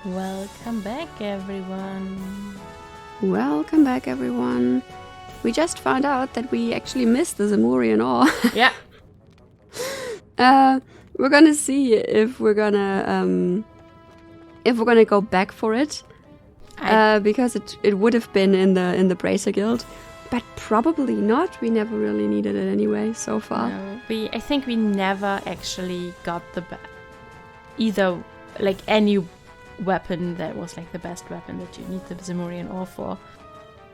Welcome back, everyone. Welcome back, everyone. We just found out that we actually missed the Zemurian ore. Yeah. We're gonna see if we're gonna go back for it, because it would have been in the Bracer Guild, but probably not. We never really needed it anyway so far. No, I think we never actually got either like any weapon that was like the best weapon that you need the Zemurian ore for.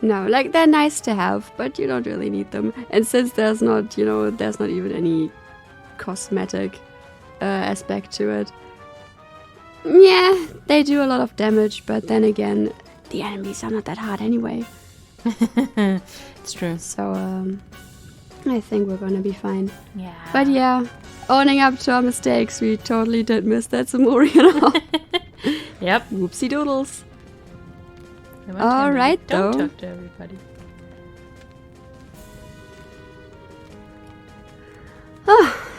No, like they're nice to have, but you don't really need them. And since there's not even any cosmetic aspect to it. Yeah, they do a lot of damage, but then again, the enemies are not that hard anyway. It's true. So, I think we're gonna be fine. Yeah. But yeah, owning up to our mistakes, we totally did miss that Zemurian. Yep. Whoopsie doodles. All right, Don't though. talk to everybody.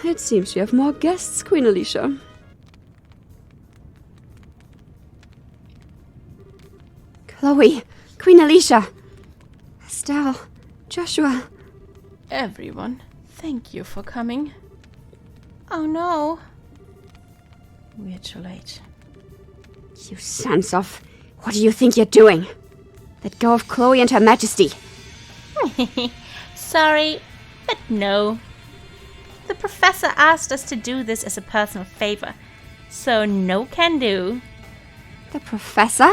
It seems you have more guests, Queen Alicia. Chloe, Queen Alicia, Estelle, Joshua. Everyone, thank you for coming. Oh no. We're too late. You sons of... What do you think you're doing? Let go of Chloe and Her Majesty. Sorry, but no. The professor asked us to do this as a personal favor, so no can do. The professor?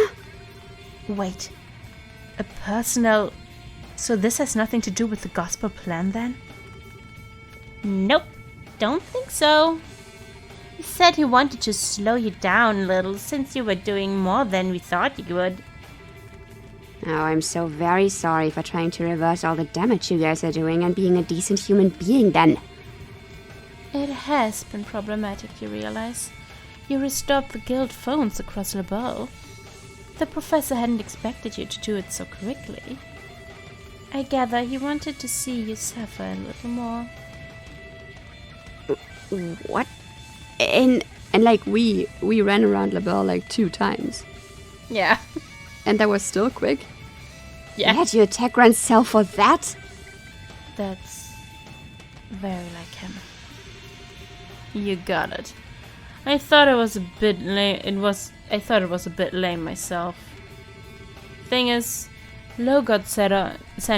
Wait, a personal... So this has nothing to do with the gospel plan then? Nope, don't think so. He said he wanted to slow you down a little since you were doing more than we thought you would. Oh, I'm so very sorry for trying to reverse all the damage you guys are doing and being a decent human being then. It has been problematic, you realize. You restored the guild phones across Lebel. The professor hadn't expected you to do it so quickly. I gather he wanted to see you suffer a little more. What? And like we ran around Lebel like 2 times. Yeah. And that was still quick. Yeah. You had your attack run sell for that? That's very like him. You got it. I thought it was a bit lame. I thought it was a bit lame myself. Thing is, Lo got sent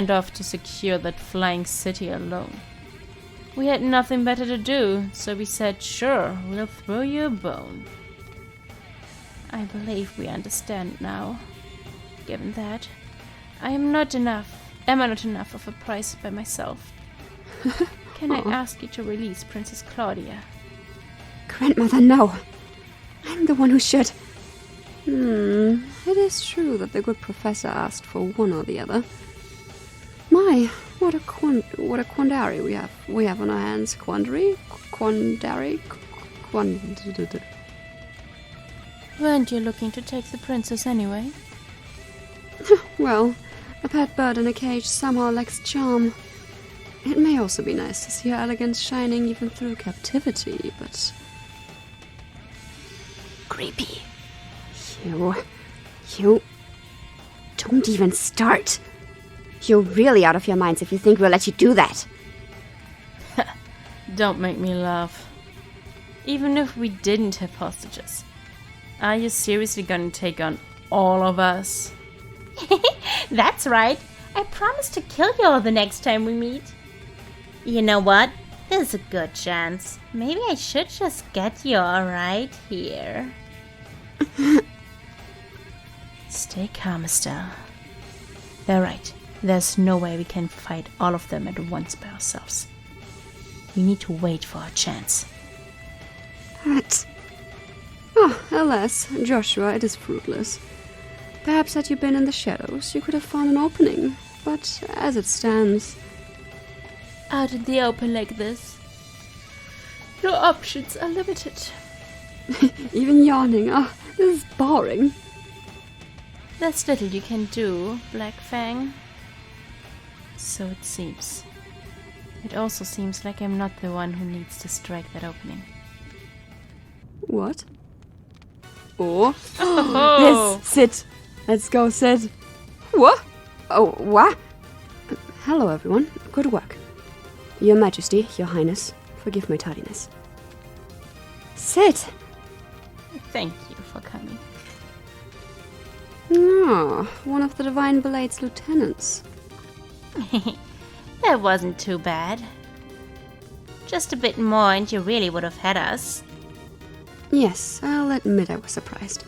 off to secure that flying city alone. We had nothing better to do, so we said, sure, we'll throw you a bone. I believe we understand now. Given that, am I not enough of a prize by myself? Can I ask you to release Princess Claudia? Grandmother, no. I'm the one who should. It is true that the good professor asked for one or the other. My, what a quandary we have on our hands. Quandary. Weren't you looking to take the princess anyway? Well, a pet bird in a cage somehow lacks charm. It may also be nice to see her elegance shining even through captivity, but... Creepy. You... Don't even start. You're really out of your minds if you think we'll let you do that. Don't make me laugh. Even if we didn't have hostages, are you seriously gonna take on all of us? That's right. I promise to kill you all the next time we meet. You know what? There's a good chance. Maybe I should just get you all right here. Stay calm, Estelle. They're right. There's no way we can fight all of them at once by ourselves. We need to wait for our chance. But... Oh, alas, Joshua, it is fruitless. Perhaps had you been in the shadows, you could have found an opening. But as it stands... Out in the open like this, your options are limited. Even yawning. Oh, this is boring. There's little you can do, Black Fang. So it seems. It also seems like I'm not the one who needs to strike that opening. What? Oh. Oh. Yes, sit. Let's go, sit. What? Oh, what? Hello, everyone. Good work. Your Majesty, Your Highness, forgive my tardiness. Sit. Thank you for coming. Ah, one of the Divine Blade's lieutenants. That wasn't too bad. Just a bit more and you really would have had us. Yes, I'll admit I was surprised.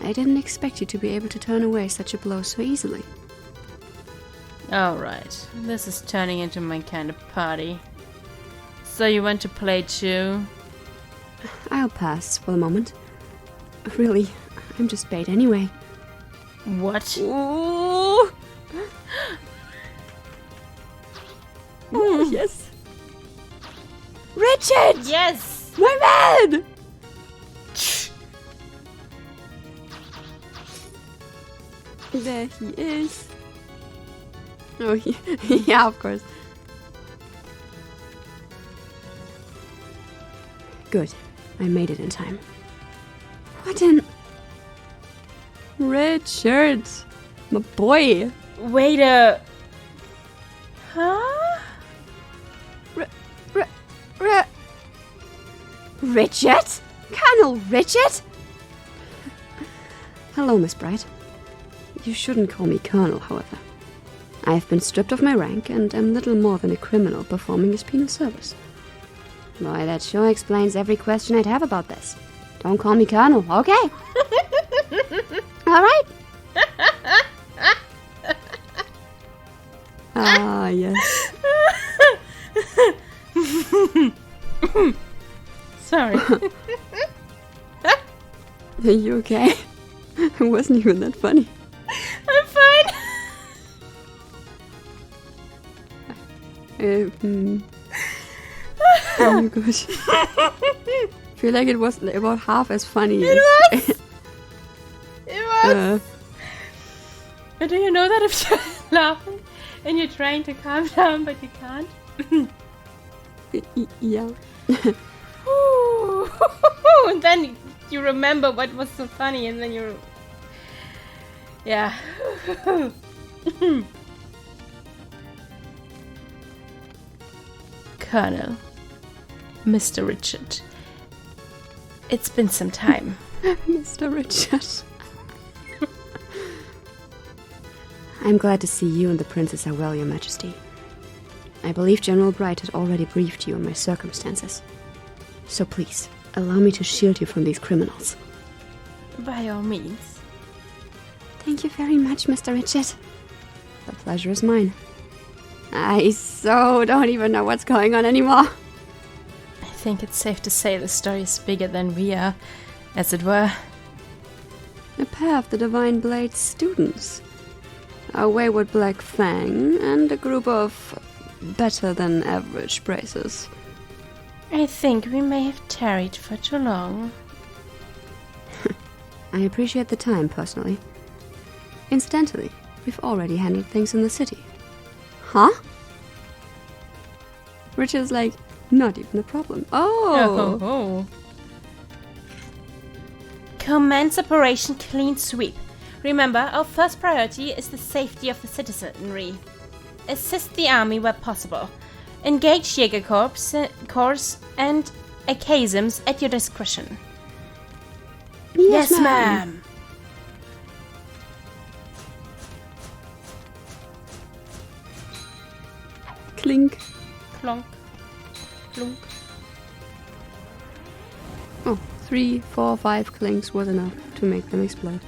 I didn't expect you to be able to turn away such a blow so easily. Alright, this is turning into my kind of party. So you want to play too? I'll pass for the moment. Really, I'm just bait anyway. What? Ooh. Oh, yes. Richard! Yes! My man! There he is. Oh, yeah, of course. Good. I made it in time. What an... Richard! My boy! Wait a... Huh? Richard? Colonel Richard? Hello, Miss Bright. You shouldn't call me Colonel, however. I have been stripped of my rank and am little more than a criminal performing his penal service. Boy, that sure explains every question I'd have about this. Don't call me Colonel, okay? All right. Ah, yes. Sorry. Are you okay? It wasn't even that funny. I'm fine. Oh, good. Feel like it was about half as funny. It was. It was. Uh, But do you know that if you're laughing and you're trying to calm down but you can't? yeah. And then you remember what was so funny and then you're... Yeah. Colonel. Mr. Richard. It's been some time. Mr. Richard. I'm glad to see you and the princess are well, Your Majesty. I believe General Bright had already briefed you on my circumstances. So please, allow me to shield you from these criminals. By all means. Thank you very much, Mr. Richard. The pleasure is mine. I so don't even know what's going on anymore. I think it's safe to say the story is bigger than we are, as it were. A pair of the Divine Blade's students. A wayward Black Fang and a group of better-than-average braces. I think we may have tarried for too long. I appreciate the time, personally. Incidentally, we've already handled things in the city. Huh? Richard's like, not even a problem. Oh! Oh. Commence Operation Clean Sweep. Remember, our first priority is the safety of the citizenry. Assist the army where possible. Engage Jaeger Corps and AKSMs at your discretion. Yes, ma'am. Clink. Clonk. Clunk. Oh, 3, 4, 5 clinks was enough to make them explode.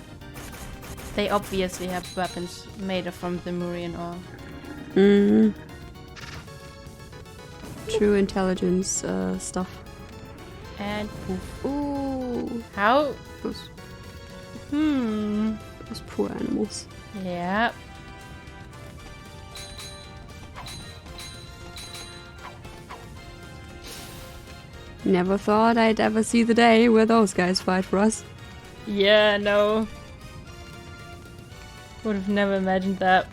They obviously have weapons made from the Murian ore. Mm. True intelligence stuff. And poof. Ooh. How? Those poor animals. Yeah. Never thought I'd ever see the day where those guys fight for us. Yeah, no. Would have never imagined that.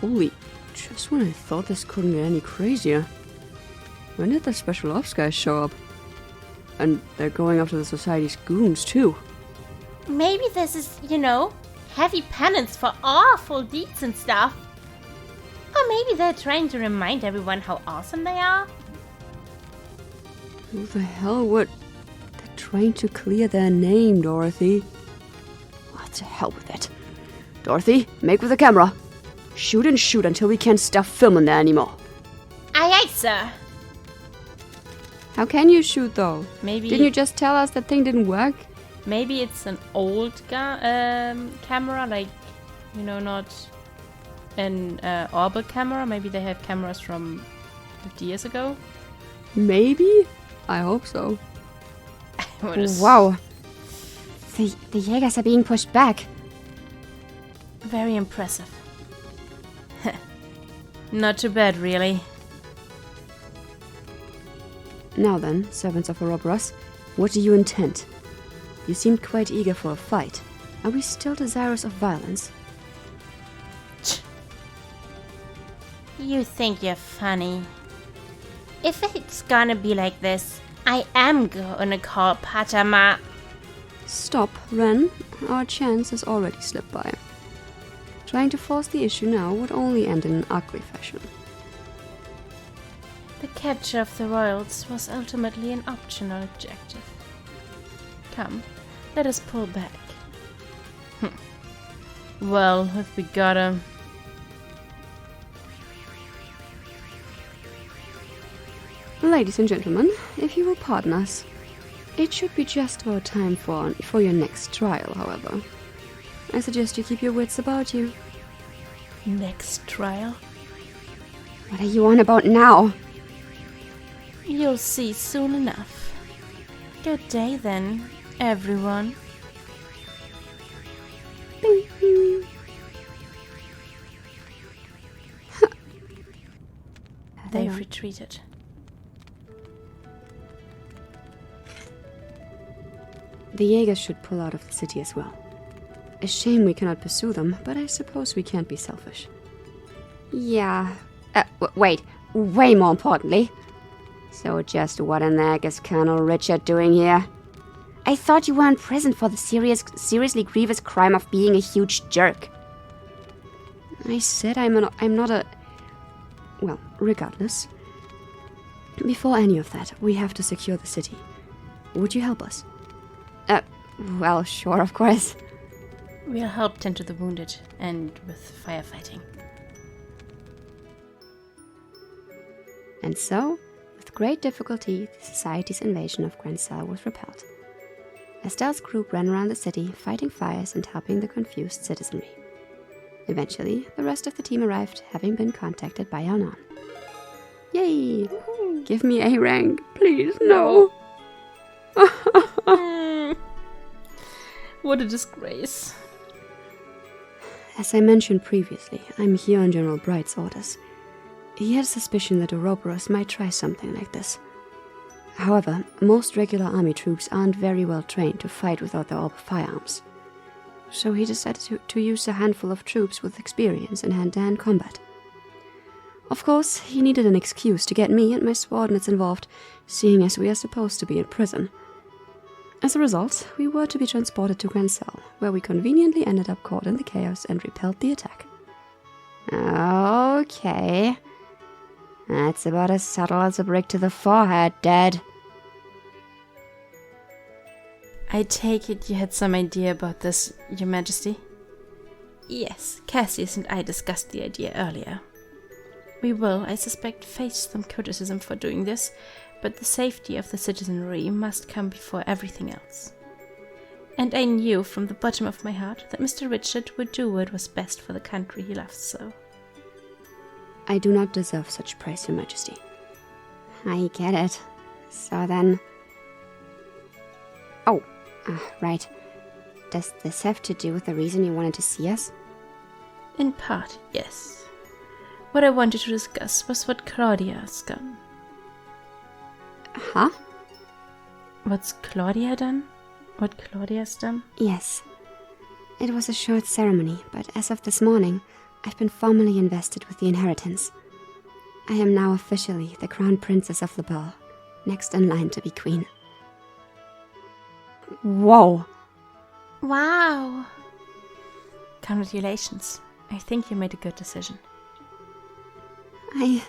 Holy, just when I thought this couldn't get any crazier. When did the special ops guys show up? And they're going after the Society's goons, too. Maybe this is, heavy penance for awful deeds and stuff. Or maybe they're trying to remind everyone how awesome they are. Who the hell would... They're trying to clear their name, Dorothy. What to hell with it. Dorothy, make with the camera. Shoot and shoot until we can't stop filming there anymore. Aye, aye, sir. How can you shoot, though? Maybe... Didn't you just tell us that thing didn't work? Maybe it's an old camera, like, not an Orbital camera. Maybe they have cameras from 50 years ago. Maybe? I hope so. Wow. The Jaegers are being pushed back. Very impressive. Not too bad, really. Now then, servants of Ouroboros, what do you intend? You seemed quite eager for a fight. Are we still desirous of violence? You think you're funny. If it's gonna be like this, I am gonna call Patama. Stop, Ren. Our chance has already slipped by. Trying to force the issue now would only end in an ugly fashion. The capture of the royals was ultimately an optional objective. Come, let us pull back. Well, if we gotta... Ladies and gentlemen, if you will pardon us, it should be just about time for your next trial, however. I suggest you keep your wits about you. Next trial? What are you on about now? You'll see soon enough. Good day then, everyone. They've retreated. The Jaegers should pull out of the city as well. A shame we cannot pursue them, but I suppose we can't be selfish. Yeah. Wait. Way more importantly. So just what in the heck is Colonel Richard doing here? I thought you were in prison for the seriously grievous crime of being a huge jerk. I said I'm not a... Well, regardless. Before any of that, we have to secure the city. Would you help us? Well, sure, of course. We'll help tend to the wounded and with firefighting. And so, with great difficulty, the Society's invasion of Grand Cell was repelled. Estelle's group ran around the city, fighting fires and helping the confused citizenry. Eventually, the rest of the team arrived, having been contacted by Yanan. Yay! Give me A rank, please, no! What a disgrace. As I mentioned previously, I'm here on General Bright's orders. He had a suspicion that Ouroboros might try something like this. However, most regular army troops aren't very well trained to fight without their firearms. So he decided to use a handful of troops with experience in hand-to-hand combat. Of course, he needed an excuse to get me and my subordinates involved, seeing as we are supposed to be in prison. As a result, we were to be transported to Grand Cell, where we conveniently ended up caught in the chaos and repelled the attack. Okay. That's about as subtle as a brick to the forehead, Dad. I take it you had some idea about this, Your Majesty? Yes, Cassius and I discussed the idea earlier. We will, I suspect, face some criticism for doing this, but the safety of the citizenry must come before everything else. And I knew from the bottom of my heart that Mr. Richard would do what was best for the country he loves so. I do not deserve such praise, Your Majesty. I get it. So then... Oh, right. Does this have to do with the reason you wanted to see us? In part, yes. What I wanted to discuss was what Claudia has done. Huh? What's Claudia done? What Claudia's done? Yes. It was a short ceremony, but as of this morning, I've been formally invested with the inheritance. I am now officially the Crown Princess of Lebel, next in line to be queen. Whoa! Wow. Congratulations. I think you made a good decision. I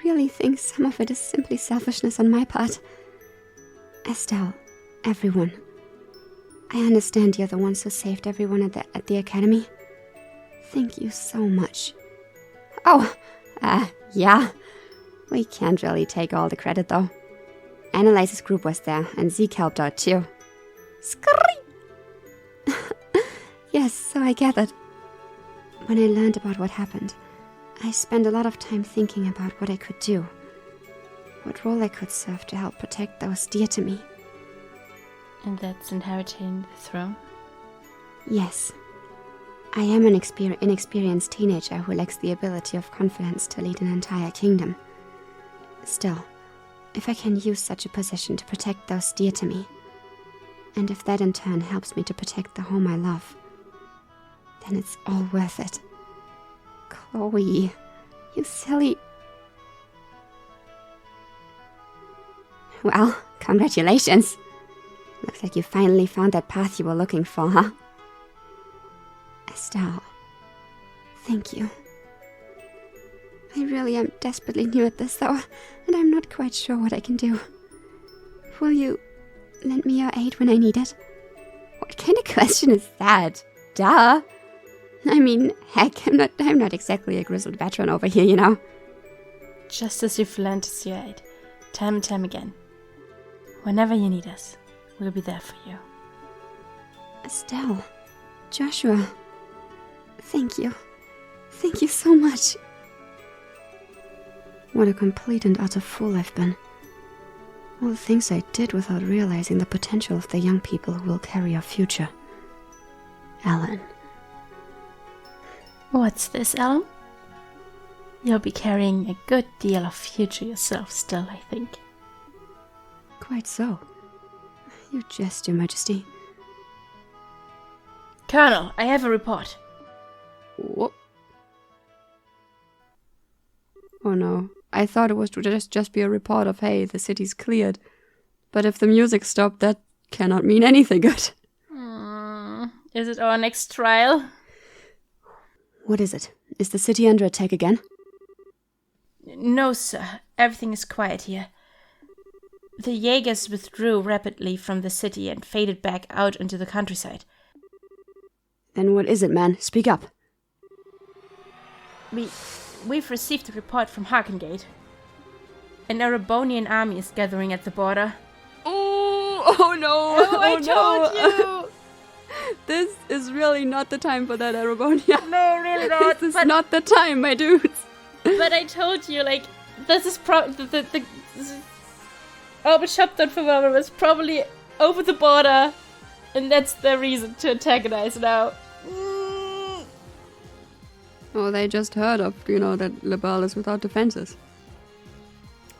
really think some of it is simply selfishness on my part. Estelle, everyone. I understand you're the ones who saved everyone at the academy. Thank you so much. Oh, yeah. We can't really take all the credit, though. Annalise's group was there, and Zeke helped out, too. Scurry! Yes, so I gathered. When I learned about what happened, I spent a lot of time thinking about what I could do. What role I could serve to help protect those dear to me. And that's inheriting the throne? Yes. I am an inexperienced teenager who lacks the ability of confidence to lead an entire kingdom. Still, if I can use such a position to protect those dear to me, and if that in turn helps me to protect the home I love, then it's all worth it. Chloe, you silly... Well, congratulations. Looks like you finally found that path you were looking for, huh? Estelle, thank you. I really am desperately new at this, though, and I'm not quite sure what I can do. Will you lend me your aid when I need it? What kind of question is that? Duh. I mean, heck, I'm not exactly a grizzled veteran over here, you know. Just as you've lent us your aid, time and time again. Whenever you need us, we'll be there for you. Estelle, Joshua, thank you. Thank you so much. What a complete and utter fool I've been. All the things I did without realizing the potential of the young people who will carry our future. Ellen. What's this, Ellen? You'll be carrying a good deal of future yourself still, I think. Quite so. You jest, Your Majesty. Colonel, I have a report. What? Oh no. I thought it was to just be a report of, hey, the city's cleared. But if the music stopped, that cannot mean anything good. Is it our next trial? What is it? Is the city under attack again? No, sir. Everything is quiet here. The Jaegers withdrew rapidly from the city and faded back out into the countryside. Then what is it, man? Speak up. We've received a report from Harkengate. An Erebonian army is gathering at the border. Oh no! Oh, I told you! This is really not the time for that, Arabonia. No, really not. This is not the time, my dudes. But I told you, like, this is the Bishop.Favela was probably over the border, and that's the reason to antagonize now. Oh, they just heard of, that Lebel is without defenses.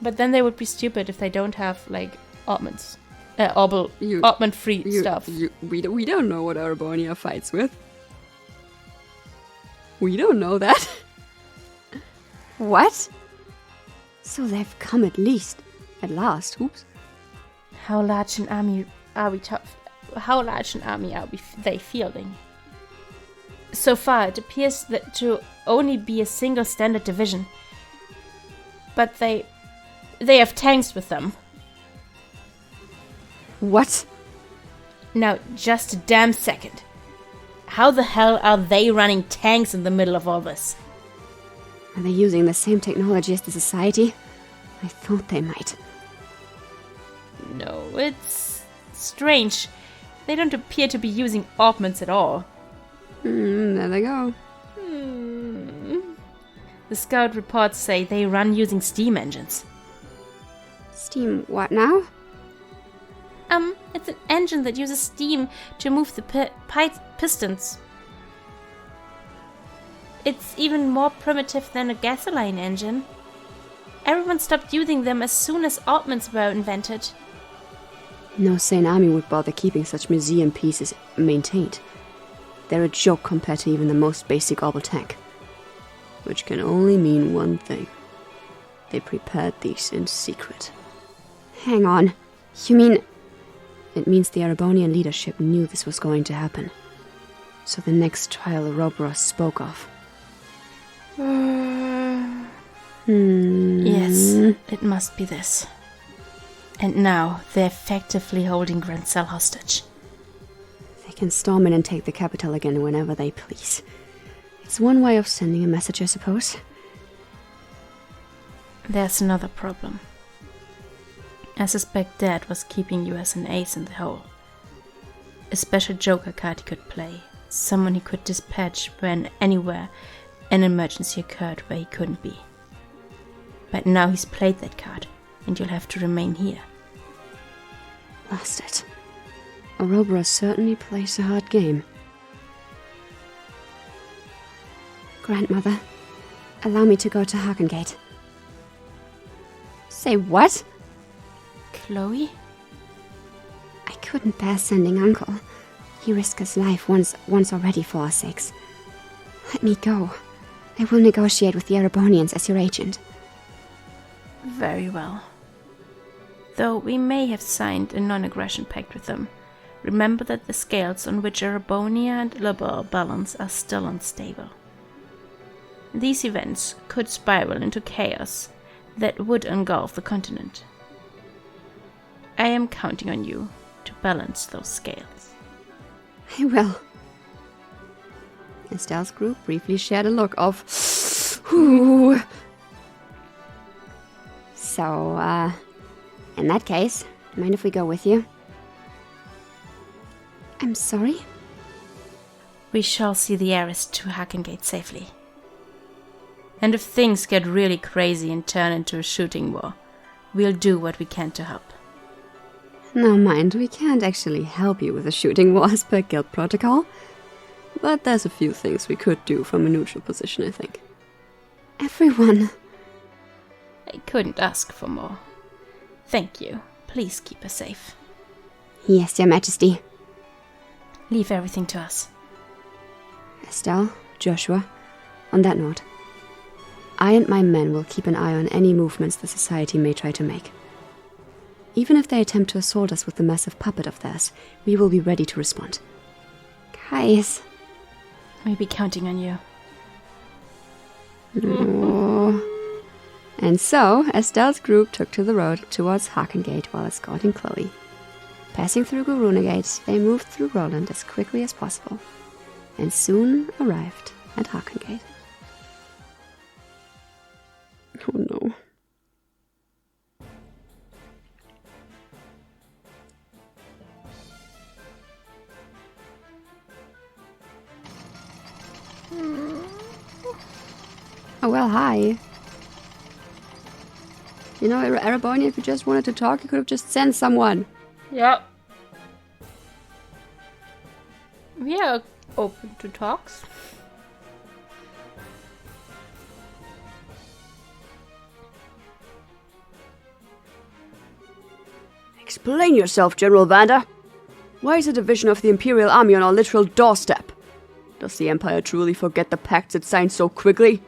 But then they would be stupid if they don't have, like, Ottmans. Ottman-free stuff. We don't know what Arabonia fights with. We don't know that. What? So they've come at last. Oops. How large an army are they fielding? So far, it appears that to only be a single standard division. But they have tanks with them. What? Now, just a damn second. How the hell are they running tanks in the middle of all this? Are they using the same technology as the Society? I thought they might. No, it's strange. They don't appear to be using Ottmans at all. There they go. The scout reports say they run using steam engines. Steam what now? It's an engine that uses steam to move the pistons. It's even more primitive than a gasoline engine. Everyone stopped using them as soon as Ottmans were invented. No sane army would bother keeping such museum pieces maintained. They're a joke compared to even the most basic orbital tech. which can only mean one thing. They prepared these in secret. Hang on. You mean... It means the Erebonian leadership knew this was going to happen. So the next trial Ouroboros spoke of. Yes, it must be this. And now they're effectively holding Grancel hostage. They can storm in and take the capital again whenever they please. It's one way of sending a message, I suppose. There's another problem. I suspect Dad was keeping you as an ace in the hole. A special joker card he could play. Someone he could dispatch when anywhere an emergency occurred where he couldn't be. But now he's played that card, and you'll have to remain here. Lost it. Ouroboros certainly plays a hard game. Grandmother, allow me to go to Hakengate. Say what? Chloe? I couldn't bear sending Uncle. He risked his life once already for our sakes. Let me go. I will negotiate with the Erebonians as your agent. Very well. Though we may have signed a non-aggression pact with them, remember that the scales on which Erebonia and Lebel balance are still unstable. These events could spiral into chaos that would engulf the continent. I am counting on you to balance those scales. I will. Estelle's group briefly shared a look of... Ooh. So, in that case, mind if we go with you? I'm sorry? We shall see the heiress to Hakengate safely. And if things get really crazy and turn into a shooting war, we'll do what we can to help. Now mind, we can't actually help you with a shooting war as per guild protocol. But there's a few things we could do from a neutral position, I think. Everyone. I couldn't ask for more. Thank you. Please keep her safe. Yes, Your Majesty. Leave everything to us. Estelle, Joshua, on that note, I and my men will keep an eye on any movements the Society may try to make. Even if they attempt to assault us with the massive puppet of theirs, we will be ready to respond. Guys. We'll be counting on you. Oh. And so, Estelle's group took to the road towards Hakengate while escorting Chloe. Passing through Gurunagate, they moved through Roland as quickly as possible, and soon arrived at Hakengate. Oh no. Oh well, hi. You know, Erebonia, if you just wanted to talk, you could have just sent someone. Yep. We are open to talks. Explain yourself, General Vander. Why is a division of the Imperial Army on our literal doorstep? Does the Empire truly forget the pacts it signed so quickly?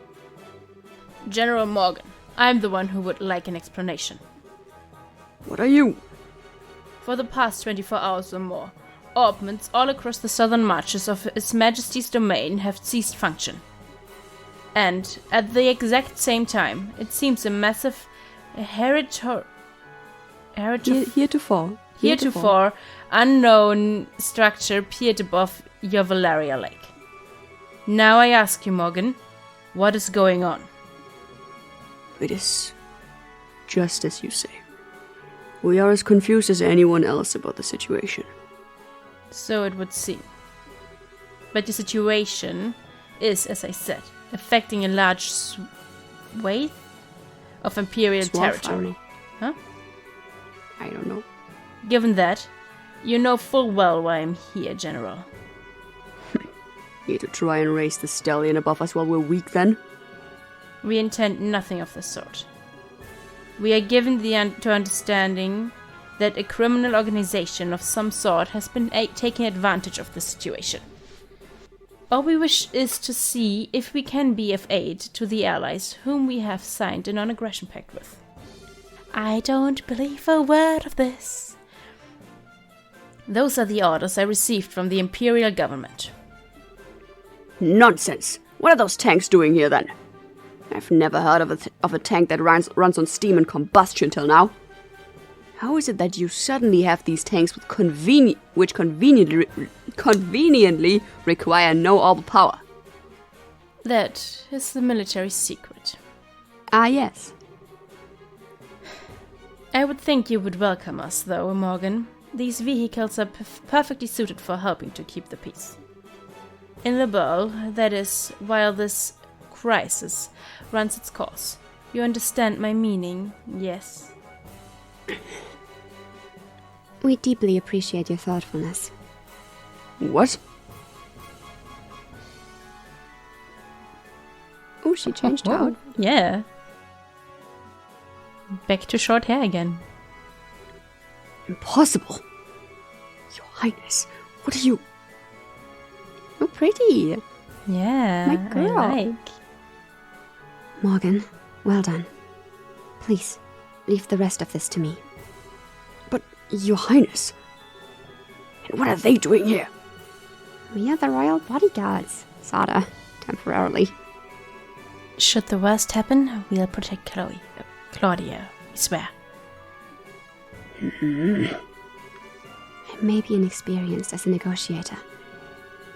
General Morgan, I'm the one who would like an explanation. What are you? For the past 24 hours or more, orbments all across the southern marches of His Majesty's domain have ceased function. And, at the exact same time, it seems a massive heretofore unknown structure appeared above your Valeria Lake. Now I ask you, Morgan, what is going on? It is just as you say. We are as confused as anyone else about the situation. So it would seem. But the situation is, as I said, affecting a large swathe of Imperial territory. Huh? I don't know. Given that, you know full well why I'm here, General. Here to try and raise the stallion above us while we're weak, then? We intend nothing of the sort. We are given to understanding that a criminal organization of some sort has been taking advantage of the situation. All we wish is to see if we can be of aid to the allies whom we have signed a non-aggression pact with. I don't believe a word of this. Those are the orders I received from the Imperial government. Nonsense! What are those tanks doing here then? I've never heard of a tank that runs on steam and combustion till now. How is it that you suddenly have these tanks which conveniently require no orbital power? That is the military secret. Ah, yes. I would think you would welcome us, though, Morgan. These vehicles are perfectly suited for helping to keep the peace. In Lebel, that is, while this crisis runs its course. You understand my meaning, yes? We deeply appreciate your thoughtfulness. What? Oh, she changed out. Yeah. Back to short hair again. Impossible! Your Highness, what are you... Oh, pretty. Yeah, My girl. I like. Morgan, well done. Please, leave the rest of this to me. But, Your Highness... And what are they doing here? We are the Royal Bodyguards, sorta, temporarily. Should the worst happen, we'll protect Claudia, we swear. I may be inexperienced as a negotiator.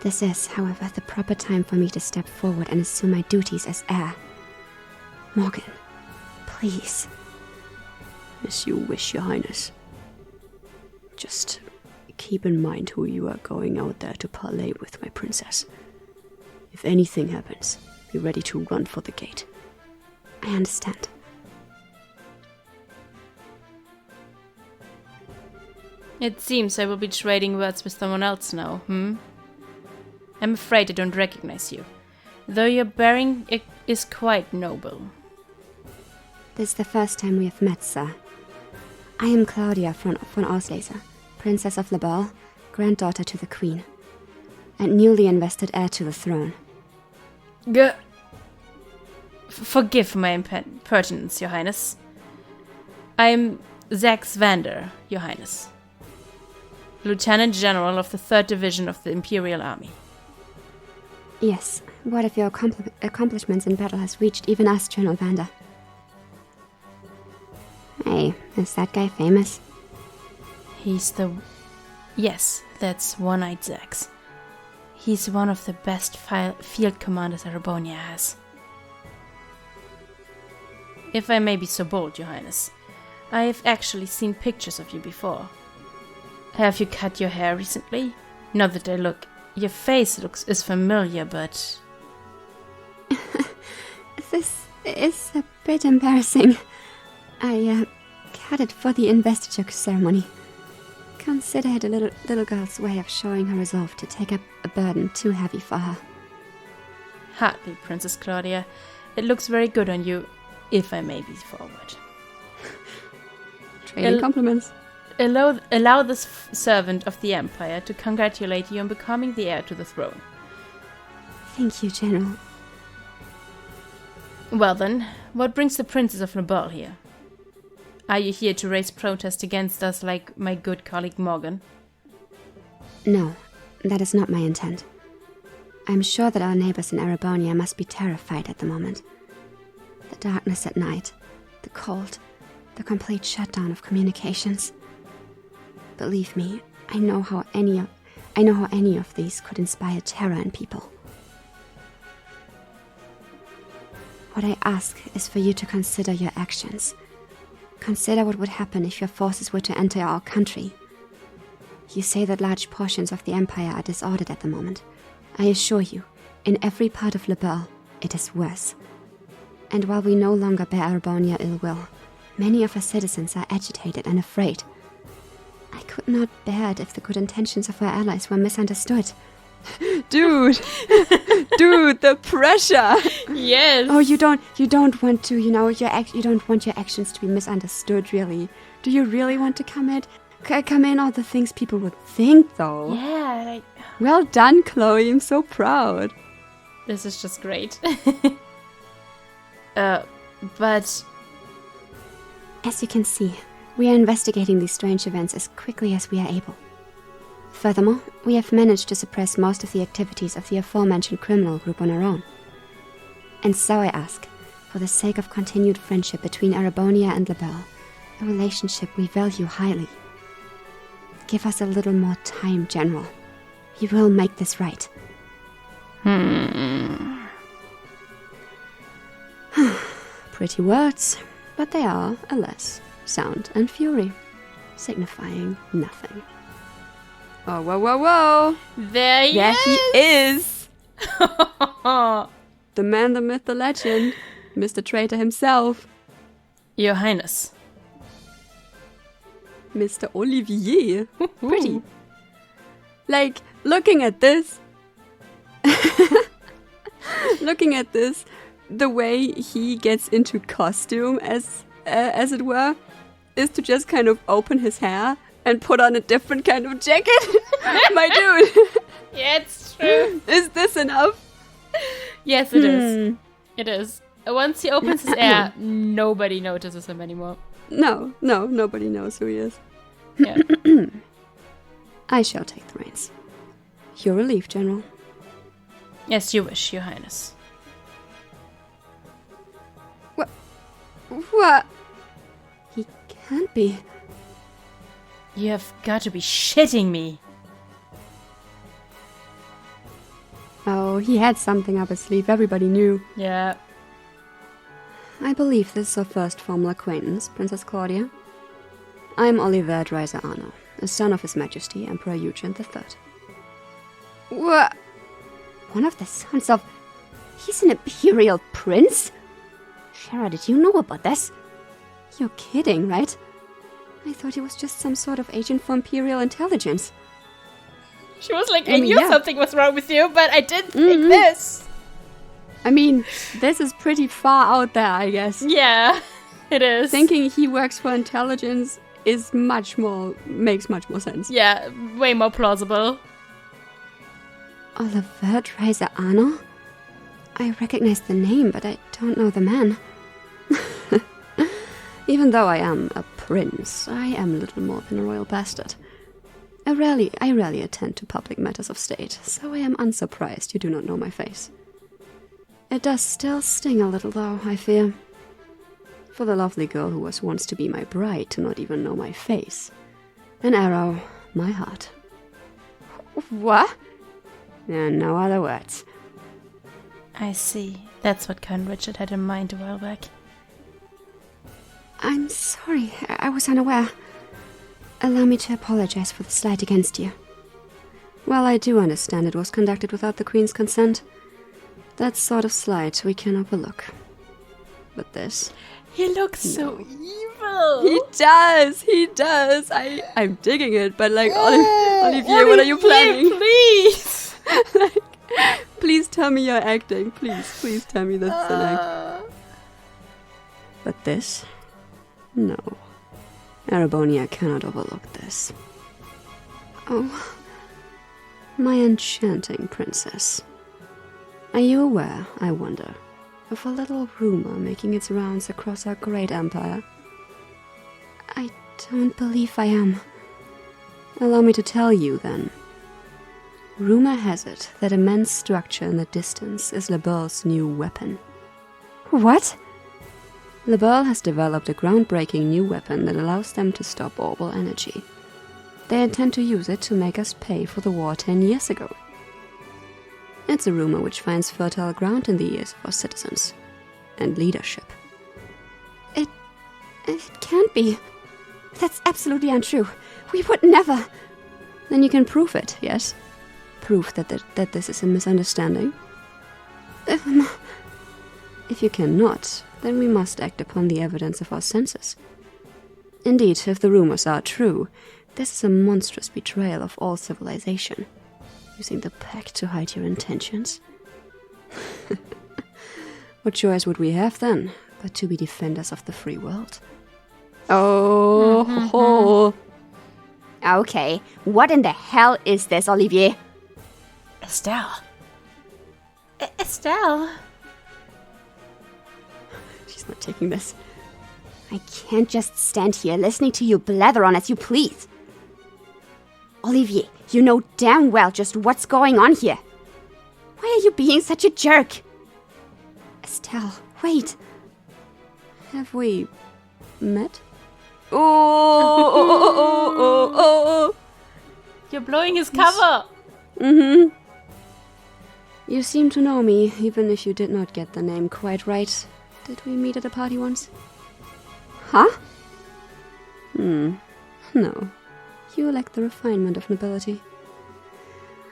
This is, however, the proper time for me to step forward and assume my duties as heir. Morgan, please. As you wish, Your Highness. Just keep in mind who you are going out there to parley with, my princess. If anything happens, be ready to run for the gate. I understand. It seems I will be trading words with someone else now, I'm afraid I don't recognize you, though your bearing is quite noble. This is the first time we have met, sir. I am Claudia von Auslese, Princess of Lebel, granddaughter to the Queen, and newly invested heir to the throne. Forgive my impertinence, Your Highness. I am Zax Vander, Your Highness, Lieutenant General of the 3rd Division of the Imperial Army. Yes, word of your accomplishments in battle has reached even us, General Vander. Hey, is that guy famous? Yes, that's One-Eyed Zax. He's one of the best field commanders Arabonia has. If I may be so bold, Your Highness, I have actually seen pictures of you before. Have you cut your hair recently? Not that I look. Your face is familiar, but... This is a bit embarrassing. I cut it for the investiture ceremony. Consider it a little girl's way of showing her resolve to take up a burden too heavy for her. Hardly, Princess Claudia. It looks very good on you, if I may be forward. Trading compliments. Allow this servant of the Empire to congratulate you on becoming the heir to the throne. Thank you, General. Well then, what brings the Princess of Lebel here? Are you here to raise protest against us like my good colleague Morgan? No, that is not my intent. I'm sure that our neighbors in Arabonia must be terrified at the moment. The darkness at night, the cold, the complete shutdown of communications. Believe me, I know how any of these could inspire terror in people. What I ask is for you to consider your actions. Consider what would happen if your forces were to enter our country. You say that large portions of the Empire are disordered at the moment. I assure you, in every part of Lebel, it is worse. And while we no longer bear Arabonia ill will, many of our citizens are agitated and afraid. I could not bear it if the good intentions of our allies were misunderstood. Dude, the pressure. Yes. Oh, you don't want to, you don't want your actions to be misunderstood, really. Do you really want to come in all the things people would think, though? Yeah, Well done, Chloe. I'm so proud. This is just great. But As you can see, we are investigating these strange events as quickly as we are able. Furthermore, we have managed to suppress most of the activities of the aforementioned criminal group on our own. And so I ask, for the sake of continued friendship between Arabonia and Lebel, a relationship we value highly, give us a little more time, General. We will make this right. Pretty words, but they are, alas, sound and fury, signifying nothing. Oh, whoa, whoa, whoa! there he There he is! The man, the myth, the legend. Mr. Traitor himself. Your Highness. Mr. Olivier. Pretty. Like, looking at this, the way he gets into costume, as it were, is to just kind of open his hair and put on a different kind of jacket. My dude. Yeah, it's true. Is this enough? Yes, it is. It is. Once he opens his hair, nobody notices him anymore. No, nobody knows who he is. Yeah. I shall take the reins. Your relief, General. Yes, you wish, Your Highness. What? He can't be. You have got to be shitting me. Oh, he had something up his sleeve. Everybody knew. Yeah. I believe this is our first formal acquaintance, Princess Claudia. I'm Oliver Dreiser Arno, a son of His Majesty Emperor Eugene III. What? One of the sons of... He's an imperial prince? Shara, did you know about this? You're kidding, right? I thought he was just some sort of agent for Imperial intelligence. She was like, I mean, knew yeah. something was wrong with you, but I didn't think this. I mean, this is pretty far out there, I guess. Yeah, it is. Thinking he works for intelligence makes much more sense. Yeah, way more plausible. Oliver Dreiser Arno? I recognize the name, but I don't know the man. Even though I am a prince, I am little more than a royal bastard. I rarely attend to public matters of state, so I am unsurprised you do not know my face. It does still sting a little, though, I fear. For the lovely girl who was once to be my bride to not even know my face. An arrow, my heart. What? And no other words. I see. That's what Count Richard had in mind a while back. I'm sorry, I was unaware. Allow me to apologize for the slight against you. Well, I do understand it was conducted without the Queen's consent. That sort of slight we can overlook. But this... He looks so evil. He does! I'm digging it, but like, Olivier, what are you planning? Please! Please tell me you're acting. Please tell me this is an act. But this? No. Arabonia cannot overlook this. Oh, my enchanting princess. Are you aware, I wonder, of a little rumor making its rounds across our great empire? I don't believe I am. Allow me to tell you, then. Rumor has it that immense structure in the distance is Lebel's new weapon. What? Lebel has developed a groundbreaking new weapon that allows them to stop orbital energy. They intend to use it to make us pay for the war 10 years ago. It's a rumor which finds fertile ground in the ears of our citizens. And leadership. It can't be. That's absolutely untrue. We would never... Then you can prove it, yes? Prove that this is a misunderstanding? If you cannot, then we must act upon the evidence of our senses. Indeed, if the rumors are true, this is a monstrous betrayal of all civilization. Using the pact to hide your intentions? What choice would we have then, but to be defenders of the free world? Okay, what in the hell is this, Olivier? Estelle. Estelle. She's not taking this. I can't just stand here listening to you blather on as you please. Olivier, you know damn well just what's going on here. Why are you being such a jerk? Estelle, wait. Have we met? Oh. You're blowing his cover. Mm-hmm. You seem to know me, even if you did not get the name quite right. Did we meet at a party once? Huh? No. You lack the refinement of nobility.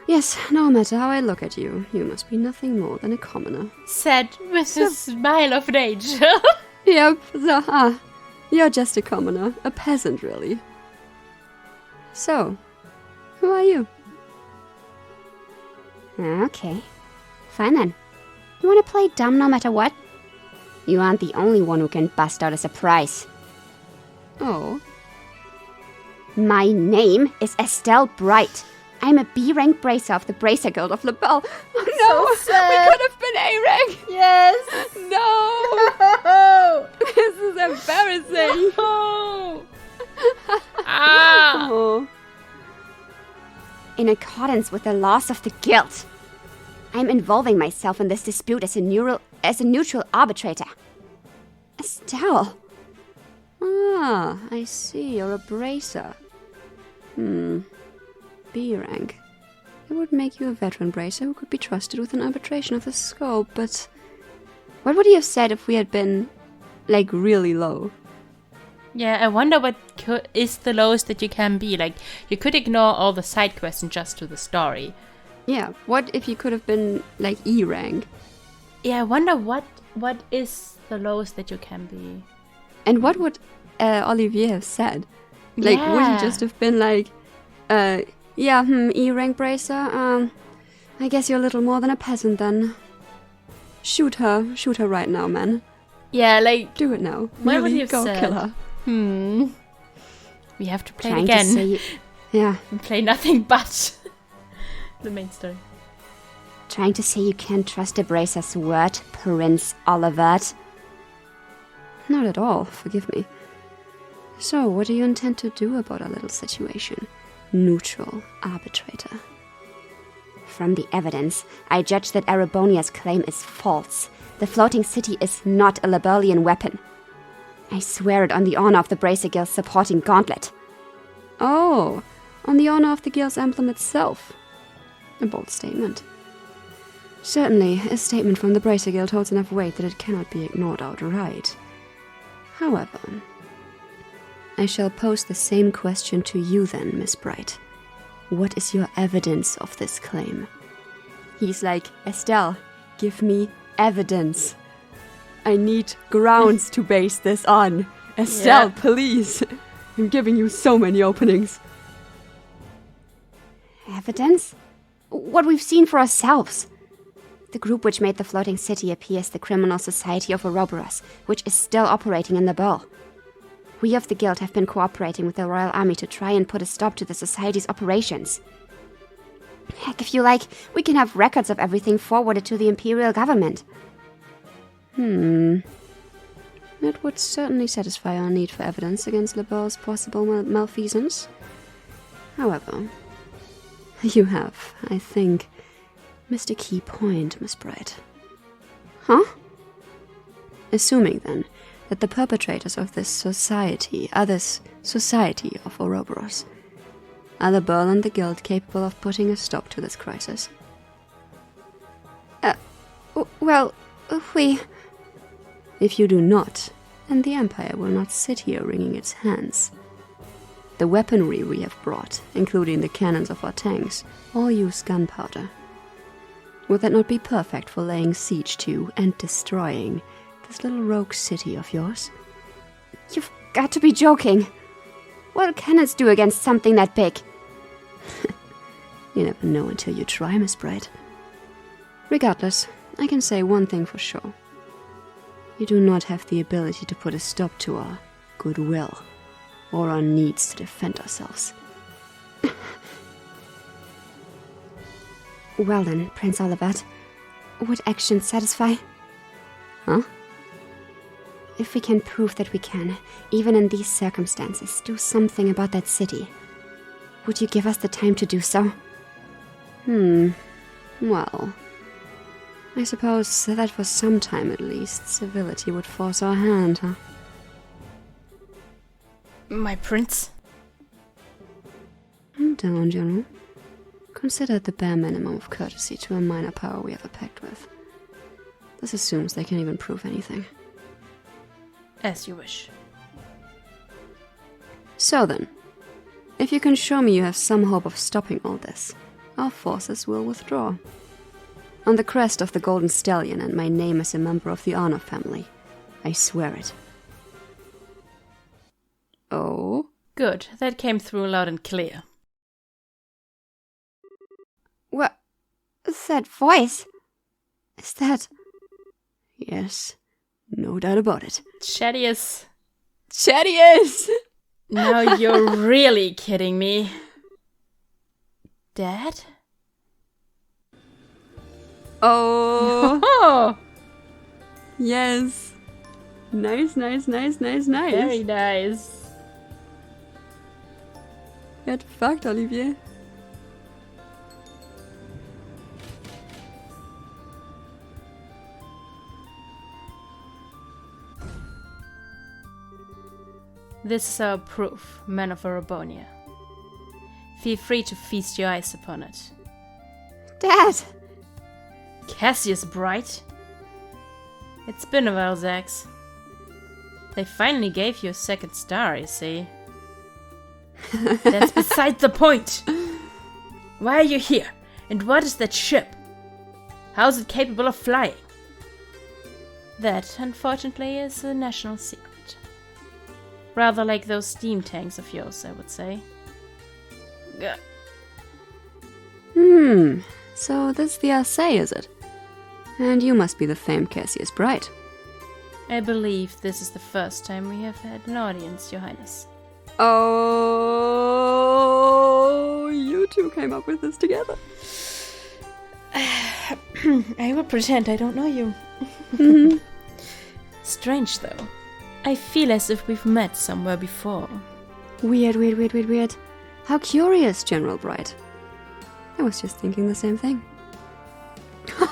Yes, no matter how I look at you, you must be nothing more than a commoner. Said with a smile of rage. Yep, you're just a commoner. A peasant, really. So, who are you? Okay. Fine then. You want to play dumb no matter what? You aren't the only one who can bust out a surprise. Oh. My name is Estelle Bright. I'm a B-rank bracer of the Bracer Guild of Lebel. Oh no! We could have been A-rank! Yes. No! No. This is embarrassing! No. Ah. Oh. In accordance with the laws of the guild, I'm involving myself in this dispute as a neutral arbitrator. Estelle! Ah, I see, you're a bracer. B rank. It would make you a veteran bracer who could be trusted with an arbitration of this scope, but what would you have said if we had been, like, really low? Yeah, I wonder what is the lowest that you can be. Like, you could ignore all the side quests and just do the story. Yeah, what if you could have been, like, E rank? Yeah, I wonder what is the lowest that you can be. And what would Olivier have said? Like, would he just have been like, E rank bracer? I guess you're a little more than a peasant then. Shoot her right now, man. Yeah, like, Do it now. Where would Really, he have go said? kill her. We have to play Trying it again. to say, yeah, And play nothing but the main story. trying to say you can't trust a bracer's word, Prince Olivert. Not at all, forgive me. So, what do you intend to do about our little situation? Neutral arbitrator. From the evidence, I judge that Arabonia's claim is false. The floating city is not a Lebelian weapon. I swear it on the honor of the Bracer Guild's supporting gauntlet. Oh, on the honor of the guild's emblem itself. A bold statement. Certainly, a statement from the Bracer Guild holds enough weight that it cannot be ignored outright. However, I shall pose the same question to you then, Miss Bright. What is your evidence of this claim? He's like, Estelle, give me evidence. I need grounds to base this on. Estelle, Yeah. please. I'm giving you so many openings. Evidence? What we've seen for ourselves. The group which made the floating city appears the Criminal Society of Ouroboros, which is still operating in Lebel. We of the guild have been cooperating with the Royal Army to try and put a stop to the society's operations. Heck, if you like, we can have records of everything forwarded to the Imperial government. That would certainly satisfy our need for evidence against Lebel's possible malfeasance. However, you have, I think, missed a key point, Miss Bright. Huh? Assuming, then, that the perpetrators of this society are this society of Ouroboros. Are the Burl and the Guild capable of putting a stop to this crisis? Well, we... If you do not, then the Empire will not sit here wringing its hands. The weaponry we have brought, including the cannons of our tanks, all use gunpowder. Would that not be perfect for laying siege to and destroying this little rogue city of yours? You've got to be joking. What do cannons do against something that big? You never know until you try, Miss Bright. Regardless, I can say one thing for sure. You do not have the ability to put a stop to our goodwill or our needs to defend ourselves. Well then, Prince Olivet, would action satisfy? Huh? If we can prove that we can, even in these circumstances, do something about that city, would you give us the time to do so? Well, I suppose that for some time at least, civility would force our hand, huh? My prince? Calm down, General. Consider it the bare minimum of courtesy to a minor power we have a pact with. This assumes they can even prove anything. As you wish. So then, if you can show me you have some hope of stopping all this, our forces will withdraw. On the crest of the Golden Stallion and my name as a member of the Honor family, I swear it. Oh? Good, that came through loud and clear. What? That voice? Is that... Yes, no doubt about it. Shadius. Shadius! Now you're really kidding me. Dad? Oh! Oh! Yes! Nice. Very nice. Get fucked, Olivier. This is our proof, men of Arabonia. Feel free to feast your eyes upon it. Dad! Cassius Bright? It's been a while, Zax. They finally gave you a second star, you see. That's beside the point! Why are you here? And what is that ship? How is it capable of flying? That, unfortunately, is a national secret. Rather like those steam tanks of yours, I would say. So this the assay, is it? And you must be the famed Cassius Bright. I believe this is the first time we have had an audience, Your Highness. Oh, you two came up with this together. I will pretend I don't know you. Strange, though. I feel as if we've met somewhere before. Weird. How curious, General Bright. I was just thinking the same thing.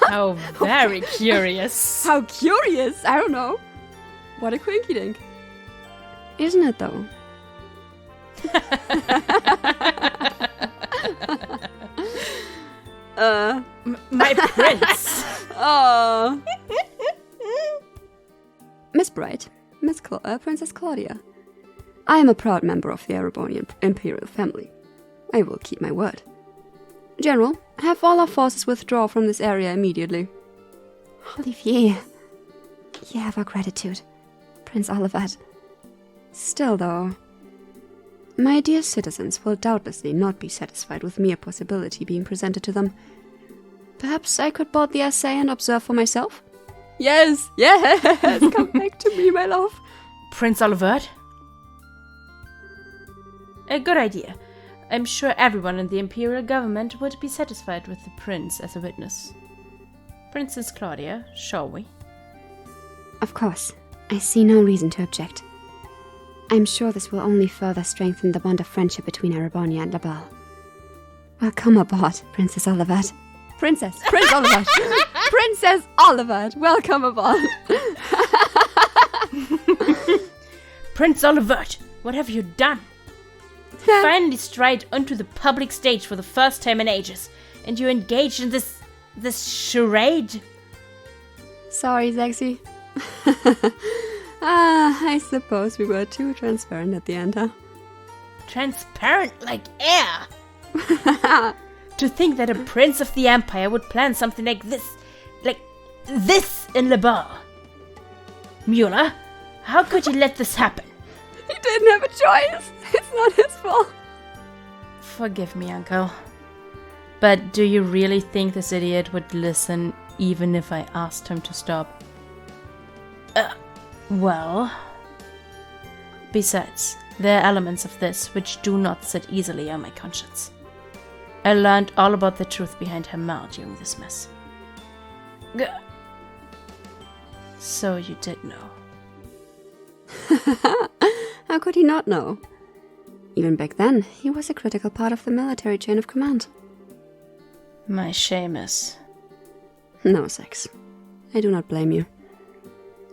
How very curious. How curious? I don't know. What a quinky dink. Isn't it, though? My prince. Oh. Miss Bright, Princess Claudia. I am a proud member of the Arabonian imperial family. I will keep my word. General, have all our forces withdraw from this area immediately. Olivier, you have our gratitude, Prince Olivet. Still, though, my dear citizens will doubtlessly not be satisfied with mere possibility being presented to them. Perhaps I could board the assay and observe for myself? Yes! Come back to me, my love. Prince Olivet? A good idea. I'm sure everyone in the imperial government would be satisfied with the prince as a witness. Princess Claudia, shall we? Of course. I see no reason to object. I'm sure this will only further strengthen the bond of friendship between Arabonia and Lebel. Welcome aboard, Princess Olivet. Prince Olivet! Princess Olivet, welcome aboard! Prince Olivet, what have you done? Finally stride onto the public stage for the first time in ages, and you engaged in this charade? Sorry, Zaxi. I suppose we were too transparent at the end, huh? Transparent like air! To think that a prince of the empire would plan something like this in Lebel. Mueller, how could you let this happen? He didn't have a choice. It's not his fault. Forgive me, Uncle. But do you really think this idiot would listen even if I asked him to stop? Well... Besides, there are elements of this which do not sit easily on my conscience. I learned all about the truth behind her mal during this mess. So you did know. How could he not know? Even back then, he was a critical part of the military chain of command. My shame is... No, Sex. I do not blame you.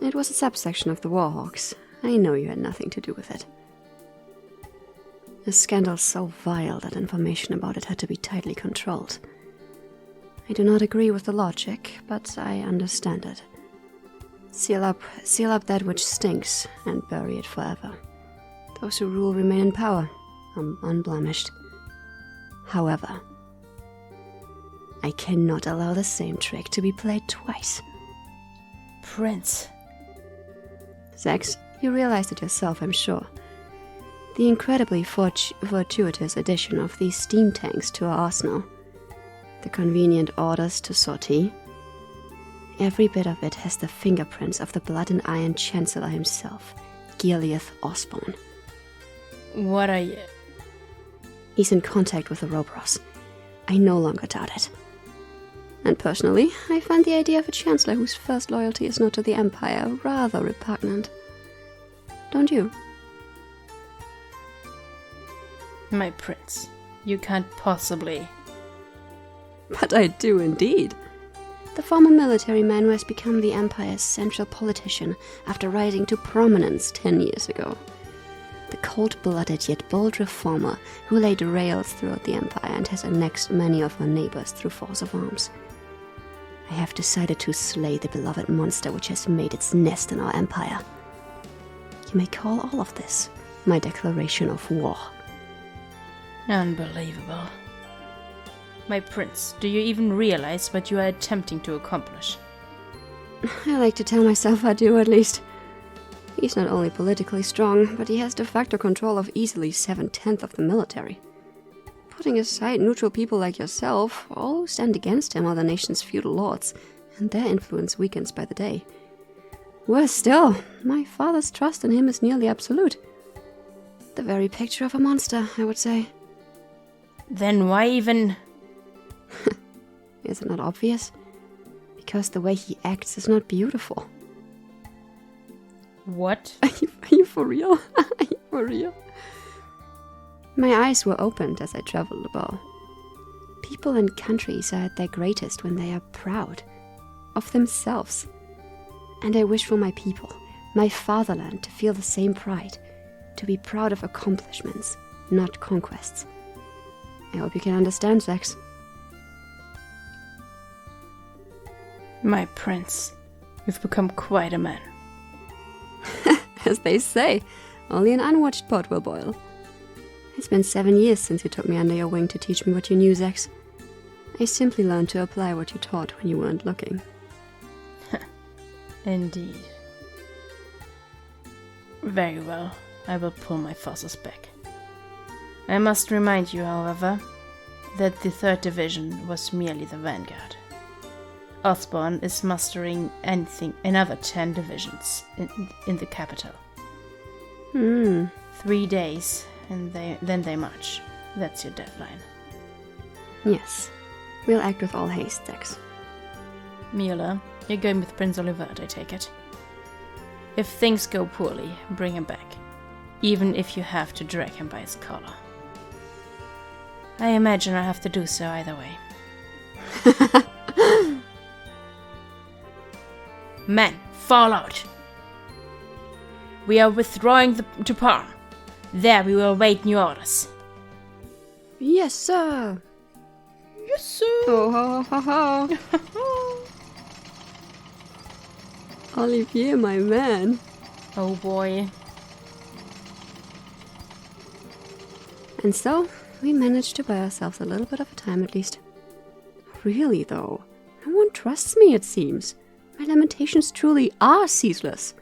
It was a subsection of the Warhawks. I know you had nothing to do with it. A scandal so vile that information about it had to be tightly controlled. I do not agree with the logic, but I understand it. Seal up that which stinks, and bury it forever. Those who rule remain in power, unblemished. However, I cannot allow the same trick to be played twice. Prince. Sex, you realized it yourself, I'm sure. The incredibly fortuitous addition of these steam tanks to our arsenal. The convenient orders to sortie. Every bit of it has the fingerprints of the blood and iron chancellor himself, Gileath Osborne. What are you... He's in contact with the Robros. I no longer doubt it. And personally, I find the idea of a chancellor whose first loyalty is not to the Empire rather repugnant. Don't you? My prince, you can't possibly... But I do indeed. The former military man who has become the Empire's central politician after rising to prominence 10 years ago. The cold-blooded yet bold reformer who laid rails throughout the Empire and has annexed many of our neighbors through force of arms. I have decided to slay the beloved monster which has made its nest in our Empire. You may call all of this my declaration of war. Unbelievable. My prince, do you even realize what you are attempting to accomplish? I like to tell myself I do, at least. He's not only politically strong, but he has de facto control of easily 7/10 of the military. Putting aside neutral people like yourself, all who stand against him are the nation's feudal lords, and their influence weakens by the day. Worse still, my father's trust in him is nearly absolute. The very picture of a monster, I would say. Then why even... Is it not obvious? Because the way he acts is not beautiful. What? Are you for real? Are you for real? My eyes were opened as I traveled about. People and countries are at their greatest when they are proud of themselves. And I wish for my people, my fatherland, to feel the same pride, to be proud of accomplishments, not conquests. I hope you can understand, Sex. My prince, you've become quite a man. As they say, only an unwatched pot will boil. It's been 7 years since you took me under your wing to teach me what you knew, Zex. I simply learned to apply what you taught when you weren't looking. Indeed. Very well, I will pull my forces back. I must remind you, however, that the 3rd Division was merely the vanguard. Osborne is mustering another 10 divisions in the capital. 3 days, and then they march. That's your deadline. Yes. We'll act with all haste, Dex. Mueller, you're going with Prince Olivert, I take it. If things go poorly, bring him back. Even if you have to drag him by his collar. I imagine I'll have to do so either way. Men, fall out! We are withdrawing to Parm. There we will await new orders. Yes, sir! Yes, sir! Oh, ha, ha, ha. Olivier, my man. Oh boy. And so, we managed to buy ourselves a little bit of time at least. Really, though, no one trusts me, it seems. My lamentations truly are ceaseless.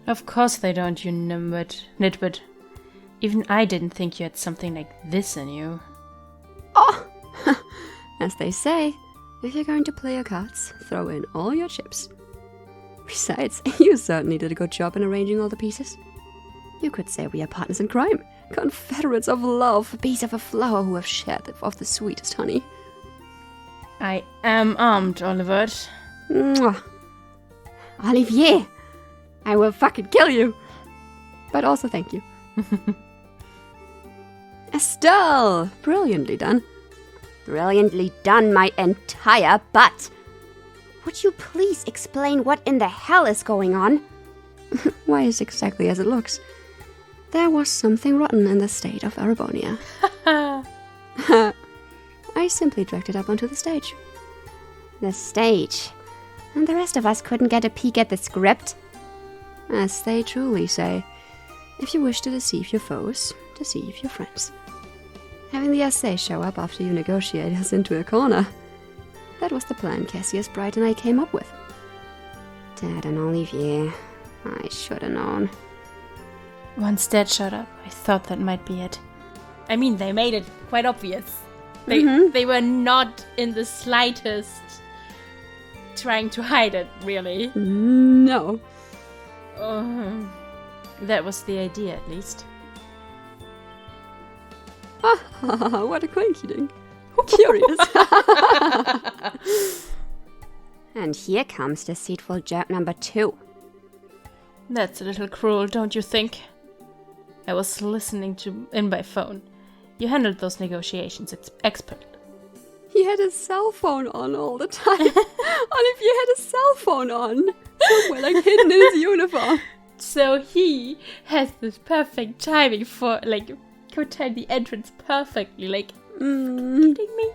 Of course they don't, you nitwit. Even I didn't think you had something like this in you. Oh! As they say, if you're going to play your cards, throw in all your chips. Besides, you certainly did a good job in arranging all the pieces. You could say we are partners in crime, Confederates of love, bees of a flower who have shared of the sweetest honey. I am armed, Olivert. Mwah. Olivier, I will fucking kill you. But also thank you. Estelle, brilliantly done. Brilliantly done, my entire butt. Would you please explain what in the hell is going on? Why, it's exactly as it looks. There was something rotten in the state of Arabonia. I simply dragged it up onto the stage. The stage. And the rest of us couldn't get a peek at the script? As they truly say, if you wish to deceive your foes, deceive your friends. Having the essay show up after you negotiate us into a corner. That was the plan Cassius Bright and I came up with. Dad and Olivier. I should have known. Once Dad showed up, I thought that might be it. I mean, they made it quite obvious. They were not in the slightest trying to hide it, really. No. That was the idea, at least. What a quinky dink. Curious. And here comes deceitful jerk number 2. That's a little cruel, don't you think? I was listening in my phone. You handled those negotiations expertly. He had his cell phone on all the time. Olivier had a cell phone on. Somewhere, like, hidden in his uniform. So he has this perfect timing for, could time the entrance perfectly, kidding me?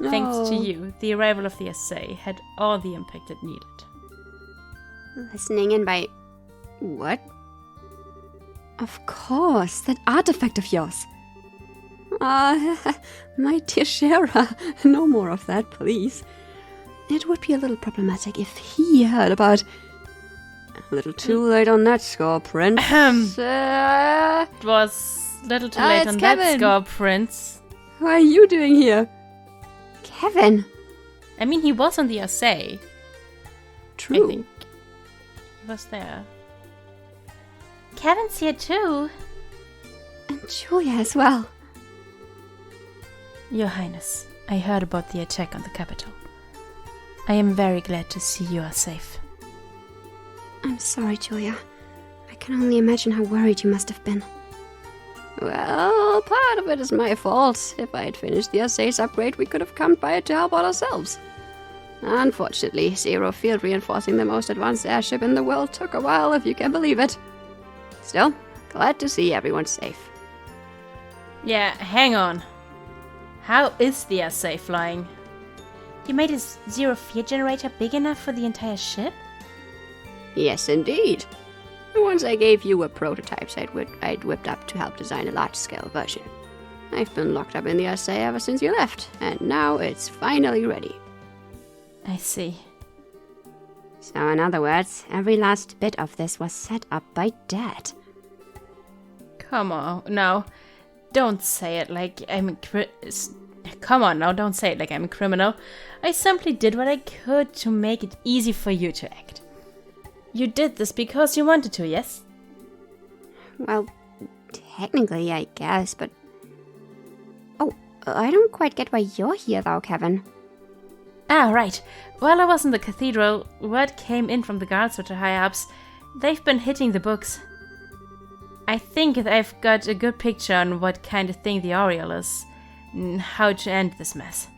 Thanks to you, the arrival of the essay had all the impact it needed. Listening in by... what? Of course, that artifact of yours. My dear Shara, no more of that, please. It would be a little problematic if he heard about... A little too late on that score, Prince. It was a little too late on Kevin. that score, Prince. What are you doing here? Kevin! I mean, he was on the essay. True. I think he was there. Kevin's here too. And Julia as well. Your Highness, I heard about the attack on the capital. I am very glad to see you are safe. I'm sorry, Julia. I can only imagine how worried you must have been. Well, part of it is my fault. If I had finished the essays upgrade, we could have come by it to help out ourselves. Unfortunately, Zero Field reinforcing the most advanced airship in the world took a while, if you can believe it. Still, glad to see everyone's safe. Yeah, hang on. How is the essay flying? You made a zero fear generator big enough for the entire ship? Yes, indeed. The ones I gave you were prototypes I'd whipped up to help design a large-scale version. I've been locked up in the essay ever since you left, and now it's finally ready. I see. So in other words, every last bit of this was set up by Dad. Come on, now. Don't say it like I'm a Come on now, don't say it like I'm a criminal. I simply did what I could to make it easy for you to act. You did this because you wanted to, yes? Well, technically, I guess, but... Oh, I don't quite get why you're here, though, Kevin. Ah, right. While I was in the cathedral, word came in from the guards with the high-ups. They've been hitting the books. I think I've got a good picture on what kind of thing the Oriole is, and how to end this mess.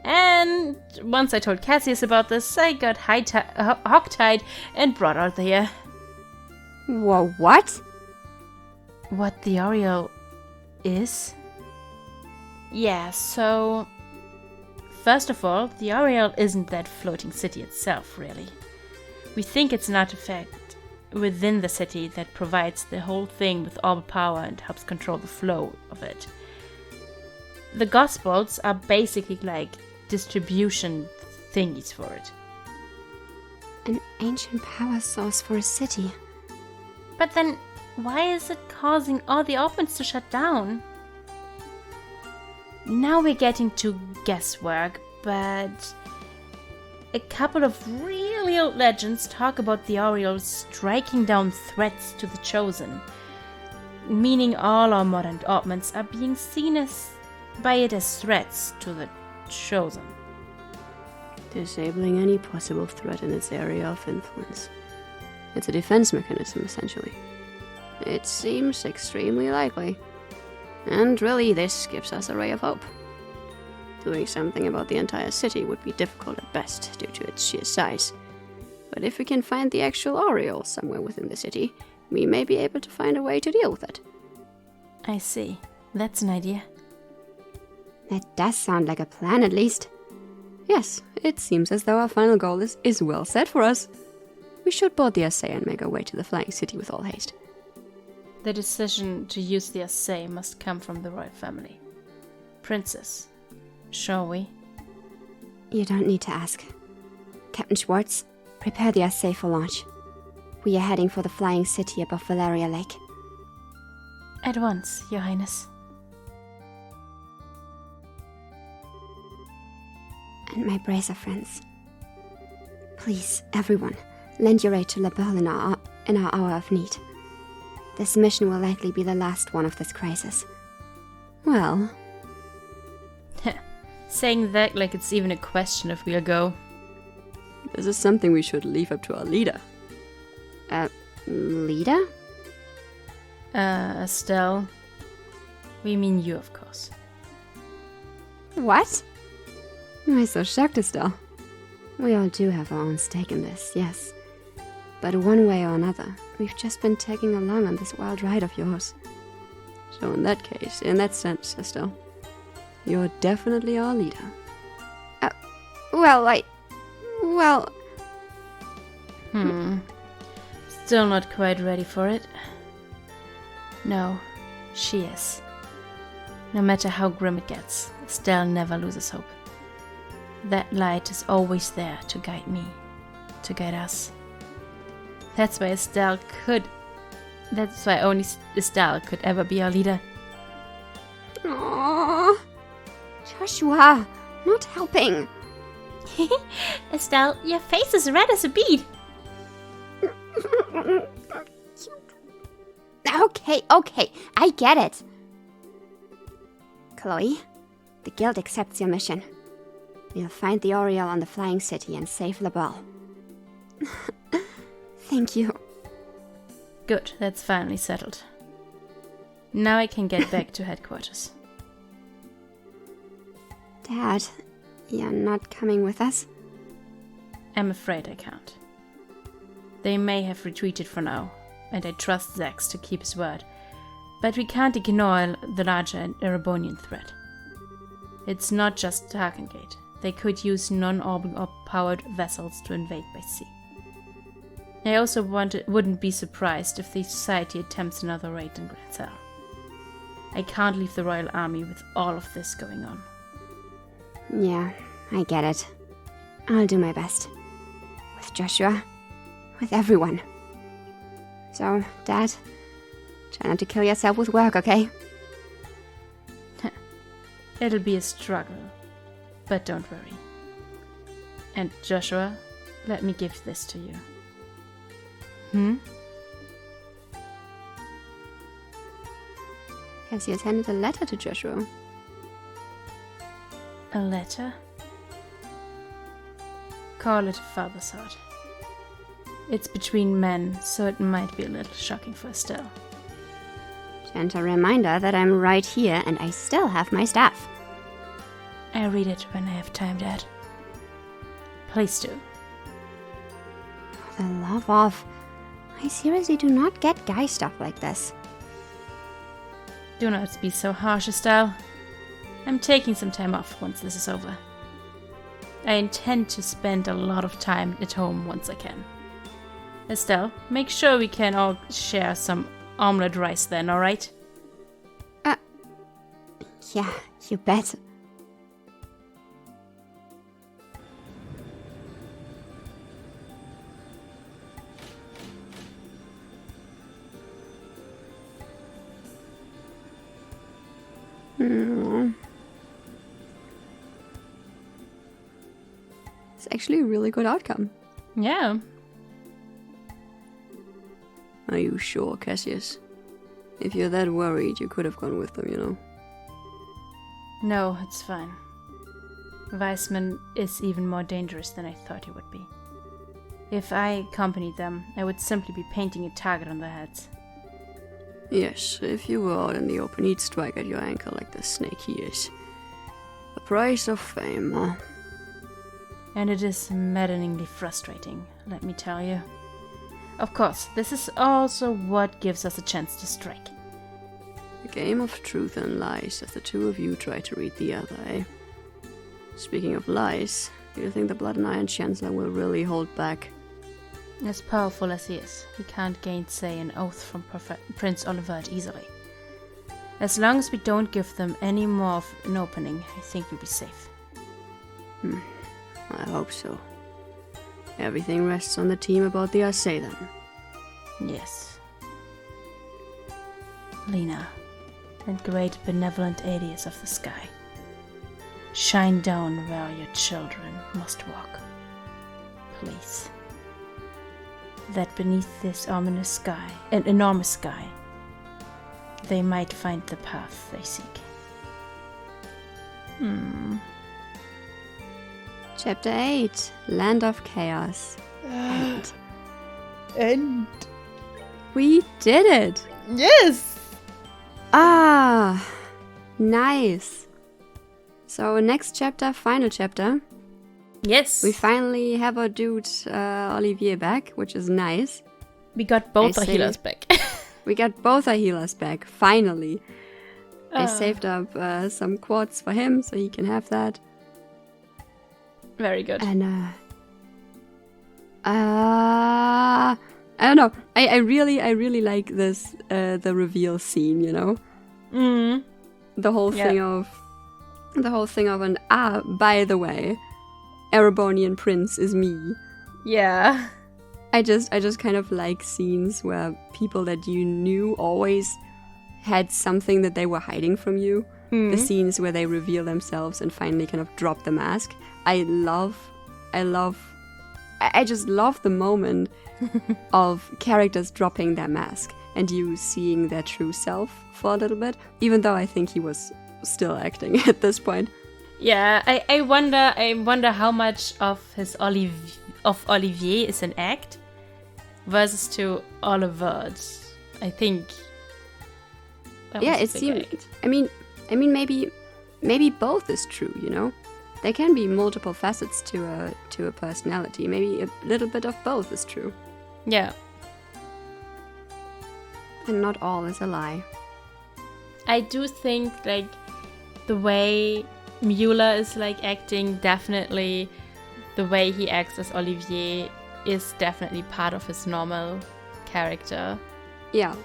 And once I told Cassius about this, I got hogtied and brought out here. Whoa, what? What the Oriole is? Yeah, so... First of all, the Oriole isn't that floating city itself, really. We think it's an artifact within the city that provides the whole thing with all the power and helps control the flow of it. The Gospels are basically like distribution thingies for it. An ancient power source for a city. But then, why is it causing all the opens to shut down? Now we're getting to guesswork, but a couple of really old legends talk about the Oriole striking down threats to the Chosen. meaning all our modern augments are being seen by it as threats to the Chosen. Disabling any possible threat in its area of influence. It's a defense mechanism, essentially. It seems extremely likely. And really, this gives us a ray of hope. Doing something about the entire city would be difficult at best due to its sheer size. But if we can find the actual aureole somewhere within the city, we may be able to find a way to deal with it. I see. That's an idea. That does sound like a plan, at least. Yes, it seems as though our final goal is well set for us. We should board the essay and make our way to the flying city with all haste. The decision to use the assay must come from the royal family. Princess, shall we? You don't need to ask. Captain Schwartz, prepare the assay for launch. We are heading for the flying city above Valeria Lake. At once, Your Highness. And my bracer friends. Please, everyone, lend your aid to Lebel in our hour of need. This mission will likely be the last one of this crisis. Well... Saying that like it's even a question if we'll go. This is something we should leave up to our leader. Leader? Estelle. We mean you, of course. What? Why so shocked, Estelle? We all do have our own stake in this, yes. But one way or another, we've just been tagging along on this wild ride of yours. So in that case, in that sense, Estelle, you're definitely our leader. Well... Still not quite ready for it. No, she is. No matter how grim it gets, Estelle never loses hope. That light is always there to guide me, to guide us. That's why only Estelle could ever be our leader. Aww. Joshua, not helping. Estelle, your face is red as a bead. Okay, I get it. Chloe, the guild accepts your mission. We'll find the aureole on the flying city and save Lebel. Thank you. Good, that's finally settled. Now I can get back to headquarters. Dad, you're not coming with us? I'm afraid I can't. They may have retreated for now, and I trust Zax to keep his word, but we can't ignore the larger Erebonian threat. It's not just Tarkangate. They could use non-orbital powered vessels to invade by sea. I also wouldn't be surprised if the Society attempts another raid in Grand Cell. I can't leave the Royal Army with all of this going on. Yeah, I get it. I'll do my best. With Joshua. With everyone. So, Dad, try not to kill yourself with work, okay? It'll be a struggle, but don't worry. And Joshua, let me give this to you. Cassius handed a letter to Joshua. A letter? Call it a father's heart. It's between men, so it might be a little shocking for Estelle. Gentle reminder that I'm right here and I still have my staff. I'll read it when I have time, Dad. Please do. For the love of... I seriously do not get guy stuff like this. Do not be so harsh, Estelle. I'm taking some time off once this is over. I intend to spend a lot of time at home once I can. Estelle, make sure we can all share some omelette rice then, alright? Yeah, you bet. It's actually a really good outcome. Yeah. Are you sure, Cassius? If you're that worried, you could have gone with them, you know. No, it's fine. Weissman is even more dangerous than I thought he would be. If I accompanied them, I would simply be painting a target on their heads. Yes, if you were out in the open, he'd strike at your ankle like the snake he is. The price of fame, huh? And it is maddeningly frustrating, let me tell you. Of course, this is also what gives us a chance to strike. A game of truth and lies as the two of you try to read the other, eh? Speaking of lies, do you think the Blood and Iron Chancellor will really hold back? As powerful as he is, he can't gainsay an oath from Prince Olivert easily. As long as we don't give them any more of an opening, I think we'll be safe. I hope so. Everything rests on the team about the Assay then. Yes. Lena, and great benevolent Aedius of the sky, shine down where your children must walk. Please. That beneath this ominous sky, an enormous sky, they might find the path they seek. Chapter 8, Land of Chaos. And We did it! yes! Ah, nice. So next chapter, final chapter. Yes! We finally have our dude Olivier back, which is nice. We got both I our see. healers back. We got both our healers back, finally. I saved up some quartz for him, so he can have that. Very good. And I don't know. I really like this the reveal scene, you know? The whole thing of an by the way, Erebonian prince is me. Yeah. I just kind of like scenes where people that you knew always had something that they were hiding from you. The scenes where they reveal themselves and finally kind of drop the mask. I just love the moment of characters dropping their mask and you seeing their true self for a little bit, even though I think he was still acting at this point. Yeah, I wonder how much of Olivier is an act versus to Olivert. I think that Yeah, was a it big seemed. act. I mean, maybe both is true. You know, there can be multiple facets to a personality. Maybe a little bit of both is true, Yeah. and not all is a lie. I do think like the way Mueller is like acting, definitely the way he acts as Olivier is definitely part of his normal character. Yeah,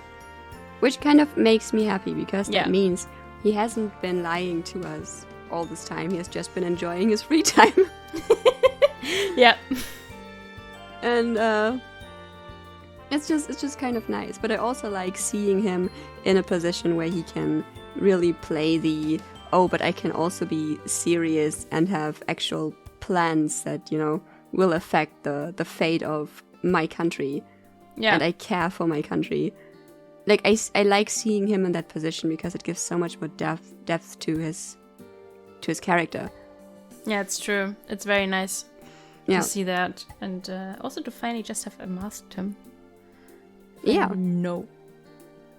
which kind of makes me happy because Yeah. that means he hasn't been lying to us all this time. He has just been enjoying his free time, Yeah. and it's just kind of nice. But I also like seeing him in a position where he can really play but I can also be serious and have actual plans that, you know, will affect the fate of my country. Yeah. And I care for my country. Like, I like seeing him in that position because it gives so much more depth to his character. Yeah, it's true. It's very nice Yeah. to see that. And also to finally just have unmasked him. Yeah. No.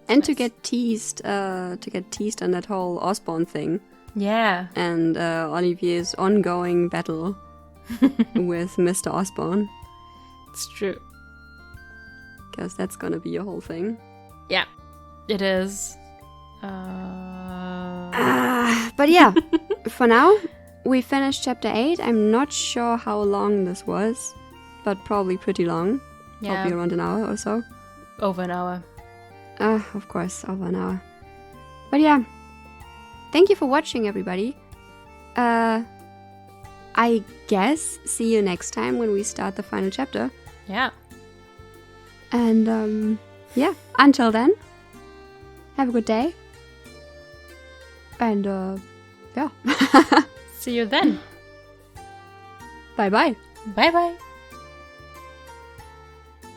And to nice. get teased on that whole Osborne thing. Yeah. And Olivier's ongoing battle with Mr. Osborne. It's true. Because that's gonna be a whole thing. Yeah. It is. But yeah, for now, we finished chapter 8. I'm not sure how long this was, but probably pretty long. Yeah. Probably around an hour or so. Over an hour. Of course, over an hour. But yeah, thank you for watching, everybody. I guess see you next time when we start the final chapter. Yeah. And yeah, until then, have a good day. And yeah, See you then. bye bye. Bye bye.